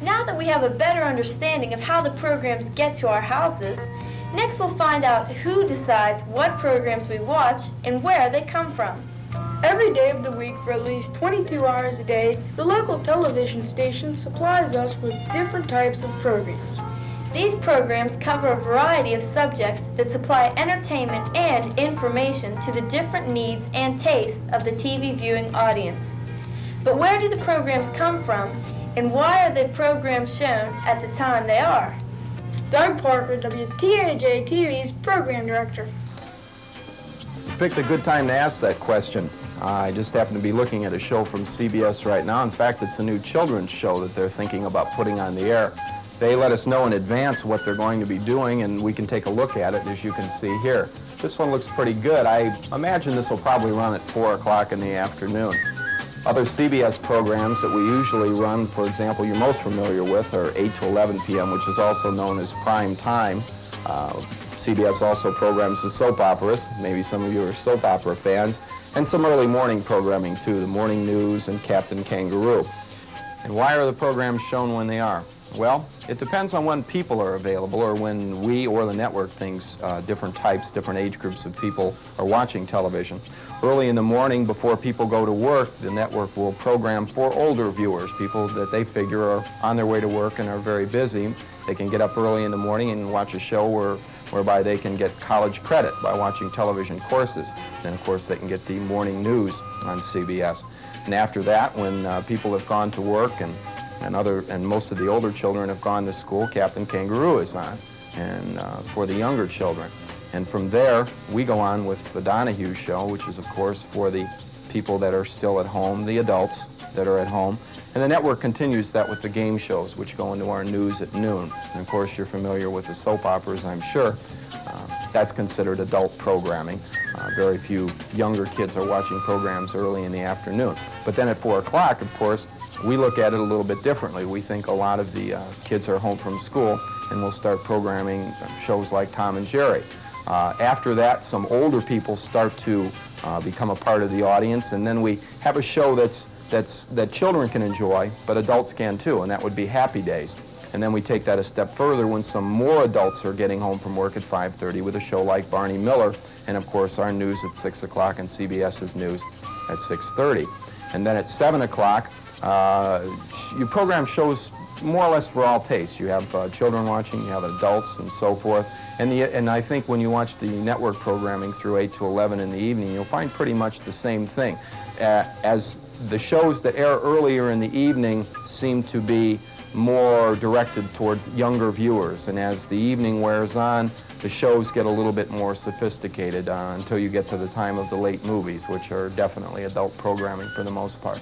Now that we have a better understanding of how the programs get to our houses, next we'll find out who decides what programs we watch and where they come from. Every day of the week for at least 22 hours a day, the local television station supplies us with different types of programs. These programs cover a variety of subjects that supply entertainment and information to the different needs and tastes of the TV viewing audience. But where do the programs come from, and why are the programs shown at the time they are? Doug Parker, WTAJ TV's program director. You picked a good time to ask that question. I just happen to be looking at a show from CBS right now. In fact, it's a new children's show that they're thinking about putting on the air. They let us know in advance what they're going to be doing, and we can take a look at it, as you can see here. This one looks pretty good. I imagine this will probably run at 4 o'clock in the afternoon. Other CBS programs that we usually run, for example, you're most familiar with, are 8 to 11 p.m., which is also known as prime time. CBS also programs the soap operas. Maybe some of you are soap opera fans. And some early morning programming, too, the morning news and Captain Kangaroo. And why are the programs shown when they are? Well, it depends on when people are available, or when we or the network thinks different types, different age groups of people are watching television. Early in the morning, before people go to work, the network will program for older viewers, people that they figure are on their way to work and are very busy. They can get up early in the morning and watch a show whereby they can get college credit by watching television courses. Then, of course, they can get the morning news on CBS. And after that, when people have gone to work and most of the older children have gone to school, Captain Kangaroo is on, and for the younger children. And from there, we go on with the Donahue Show, which is, of course, for the people that are still at home, the adults that are at home. And the network continues that with the game shows, which go into our news at noon. And, of course, you're familiar with the soap operas, I'm sure. That's considered adult programming. Very few younger kids are watching programs early in the afternoon. But then at 4 o'clock, of course, we look at it a little bit differently. We think a lot of the kids are home from school, and we'll start programming shows like Tom and Jerry. After that, some older people start to become a part of the audience, and then we have a show that children can enjoy, but adults can too, and that would be Happy Days. And then we take that a step further when some more adults are getting home from work at 5:30 with a show like Barney Miller, and of course our news at 6 o'clock and CBS's news at 6:30. And then at 7 o'clock, you program shows more or less for all tastes. You have children watching, you have adults, and so forth. And I think when you watch the network programming through 8 to 11 in the evening, you'll find pretty much the same thing. As the shows that air earlier in the evening seem to be more directed towards younger viewers, and as the evening wears on, the shows get a little bit more sophisticated until you get to the time of the late movies, which are definitely adult programming for the most part.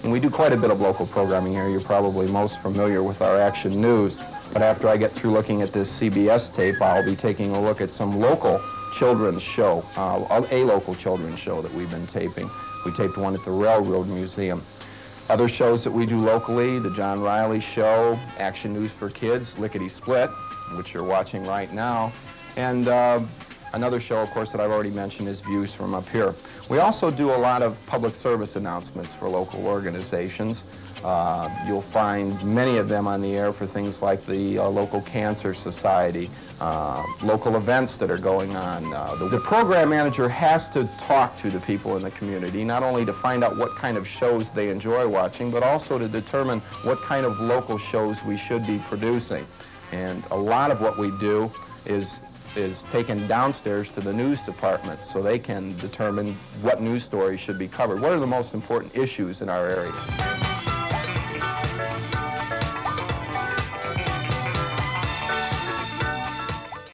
And we do quite a bit of local programming here. You're probably most familiar with our Action News. But after I get through looking at this CBS tape, I'll be taking a look at some local children's show, a local children's show that we've been taping. We taped one at the Railroad Museum. Other shows that we do locally, the John Riley Show, Action News for Kids, Lickety Split, which you're watching right now, and another show, of course, that I've already mentioned is Views from Up Here. We also do a lot of public service announcements for local organizations. You'll find many of them on the air for things like the local cancer society, local events that are going on. The program manager has to talk to the people in the community, not only to find out what kind of shows they enjoy watching, but also to determine what kind of local shows we should be producing. And a lot of what we do is taken downstairs to the news department so they can determine what news stories should be covered. What are the most important issues in our area?